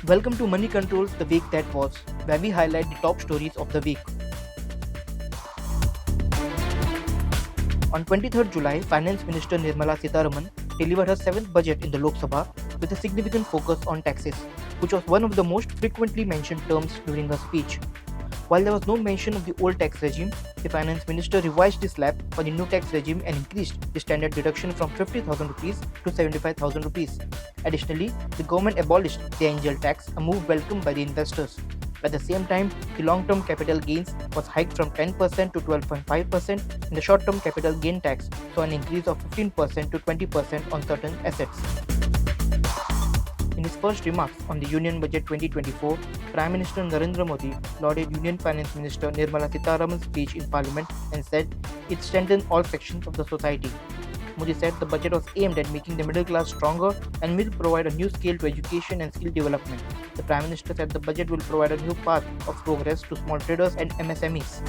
Welcome to Moneycontrol's The Week That Was, where we highlight the top stories of the week. On 23rd July, Finance Minister Nirmala Sitharaman delivered her seventh budget in the Lok Sabha with a significant focus on taxes, which was one of the most frequently mentioned terms during her speech. While there was no mention of the old tax regime, the Finance Minister revised the slab for the new tax regime and increased the standard deduction from 50,000 rupees to 75,000 rupees. Additionally, the government abolished the angel tax, a move welcomed by the investors. At the same time, the long-term capital gains was hiked from 10% to 12.5%, and the short-term capital gain tax saw an increase of 15% to 20% on certain assets. In his first remarks on the Union Budget 2024, Prime Minister Narendra Modi lauded Union Finance Minister Nirmala Sitharaman's speech in Parliament and said it strengthened all sections of the society. Modi said the budget was aimed at making the middle class stronger and will provide a new scale to education and skill development. The Prime Minister said the budget will provide a new path of progress to small traders and MSMEs.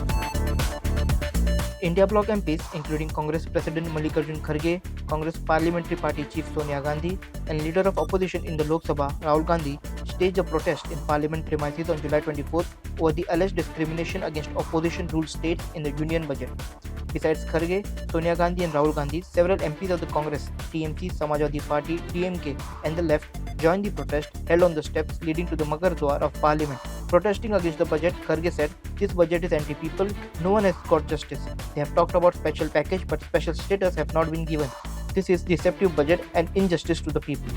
India Bloc MPs, including Congress President Manohar Jarang, Congress Parliamentary Party Chief Sonia Gandhi, and Leader of Opposition in the Lok Sabha, Rahul Gandhi, staged a protest in Parliament premises on July 24th over the alleged discrimination against opposition-ruled states in the Union Budget. Besides Kharge, Sonia Gandhi and Rahul Gandhi, several MPs of the Congress, TMC, Samajwadi Party, DMK, and the left joined the protest held on the steps leading to the Magar Dwar of Parliament. Protesting against the budget, Kharge said, "This budget is anti-people, no one has got justice. They have talked about special package but special status have not been given. This is deceptive budget and injustice to the people."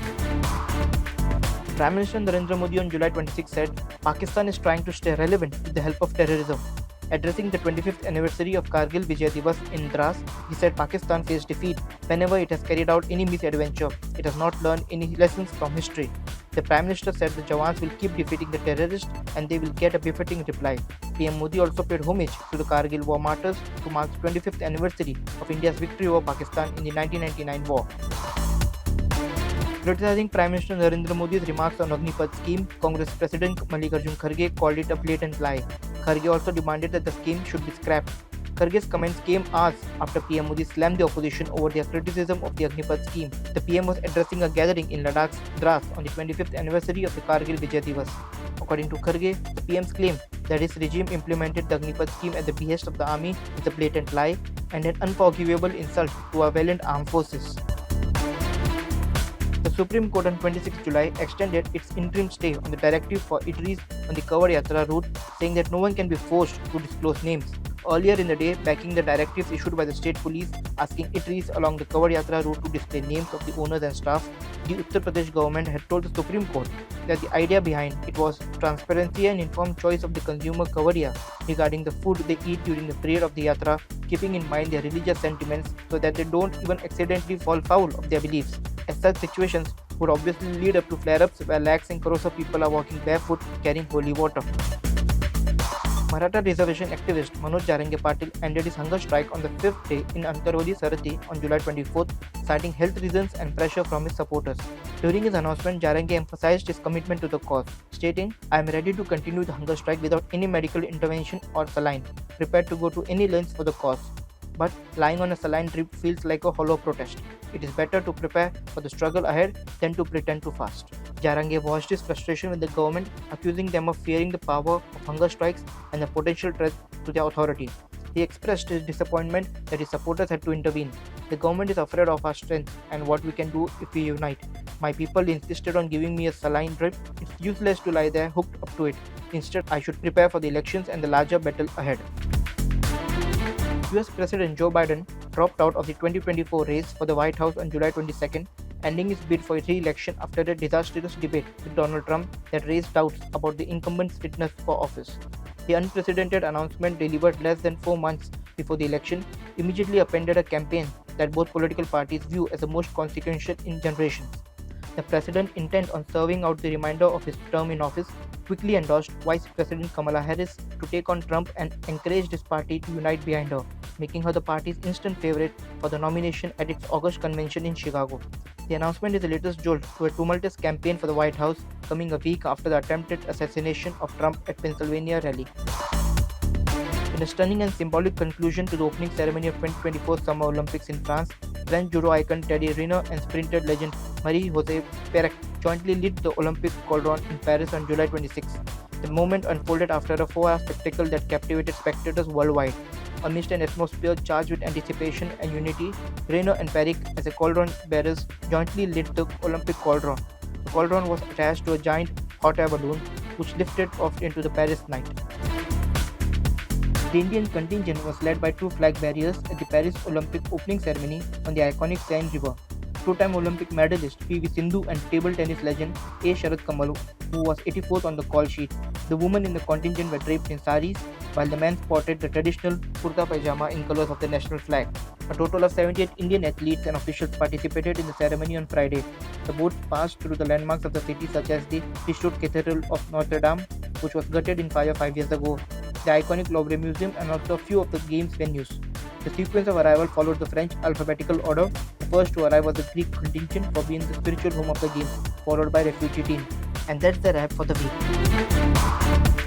Prime Minister Narendra Modi on July 26 said, "Pakistan is trying to stay relevant with the help of terrorism." Addressing the 25th anniversary of Kargil Vijay Divas in Dras, he said Pakistan faced defeat whenever it has carried out any misadventure. It has not learned any lessons from history. The Prime Minister said the Jawans will keep defeating the terrorists and they will get a befitting reply. PM Modi also paid homage to the Kargil war martyrs to mark the 25th anniversary of India's victory over Pakistan in the 1999 war. Criticizing Prime Minister Narendra Modi's remarks on Agnipath scheme, Congress President Mallikarjun Kharge called it a blatant lie. Kharge also demanded that the scheme should be scrapped. Kharge's comments came hours after PM Modi slammed the opposition over their criticism of the Agnipath scheme. The PM was addressing a gathering in Ladakh's Dras on the 25th anniversary of the Kargil Vijay Divas. According to Kharge, the PM's claim that his regime implemented the Agnipath scheme at the behest of the army is a blatant lie and an unforgivable insult to our valiant armed forces. The Supreme Court on 26 July extended its interim stay on the directive for eateries on the Covered Yatra route, saying that no one can be forced to disclose names. Earlier in the day, backing the directives issued by the state police asking eateries along the Covered Yatra route to display names of the owners and staff, the Uttar Pradesh government had told the Supreme Court that the idea behind it was transparency and informed choice of the consumer Kavadiya regarding the food they eat during the period of the Yatra, keeping in mind their religious sentiments so that they don't even accidentally fall foul of their beliefs. As such situations would obviously lead up to flare-ups where lakhs and crores of people are walking barefoot carrying holy water. Maratha reservation activist Manohar Jarang ended his hunger strike on the fifth day in Antarvali Sarati on July 24th, citing health reasons and pressure from his supporters. During his announcement, Jarang emphasized his commitment to the cause, stating, "I am ready to continue the hunger strike without any medical intervention or saline, prepared to go to any lengths for the cause. But lying on a saline drip feels like a hollow protest. It is better to prepare for the struggle ahead than to pretend to fast." Jarang voiced his frustration with the government, accusing them of fearing the power of hunger strikes and the potential threat to their authority. He expressed his disappointment that his supporters had to intervene. "The government is afraid of our strength and what we can do if we unite. My people insisted on giving me a saline drip. It's useless to lie there hooked up to it. Instead, I should prepare for the elections and the larger battle ahead." US President Joe Biden dropped out of the 2024 race for the White House on July 22nd, ending his bid for re-election after a disastrous debate with Donald Trump that raised doubts about the incumbent's fitness for office. The unprecedented announcement, delivered less than 4 months before the election, immediately upended a campaign that both political parties view as the most consequential in generations. The president, intent on serving out the remainder of his term in office, quickly endorsed Vice President Kamala Harris to take on Trump and encouraged his party to unite behind her, making her the party's instant favorite for the nomination at its August convention in Chicago. The announcement is the latest jolt to a tumultuous campaign for the White House, coming a week after the attempted assassination of Trump at Pennsylvania rally. In a stunning and symbolic conclusion to the opening ceremony of 2024 Summer Olympics in France, French judo icon Teddy Riner and sprinter legend Marie-José Perec jointly lit the Olympic Cauldron in Paris on July 26. The moment unfolded after a 4-hour spectacle that captivated spectators worldwide. Amidst an atmosphere charged with anticipation and unity, Reno and Parik, as the cauldron bearers, jointly lit the Olympic Cauldron. The cauldron was attached to a giant hot air balloon, which lifted off into the Paris night. The Indian contingent was led by two flag bearers at the Paris Olympic opening ceremony on the iconic Seine River. Two-time Olympic medalist PV Sindhu and table tennis legend A. Sharat Kamal, who was 84th on the call sheet. The women in the contingent were draped in saris, while the men sported the traditional kurta pajama in colors of the national flag. A total of 78 Indian athletes and officials participated in the ceremony on Friday. The boats passed through the landmarks of the city such as the restored Cathedral of Notre Dame, which was gutted in fire 5 years ago, the iconic Louvre Museum, and also a few of the game's venues. The sequence of arrival followed the French alphabetical order. The first to arrive was the Greek contingent for being the spiritual home of the games, followed by refugee team. And that's the wrap for the week.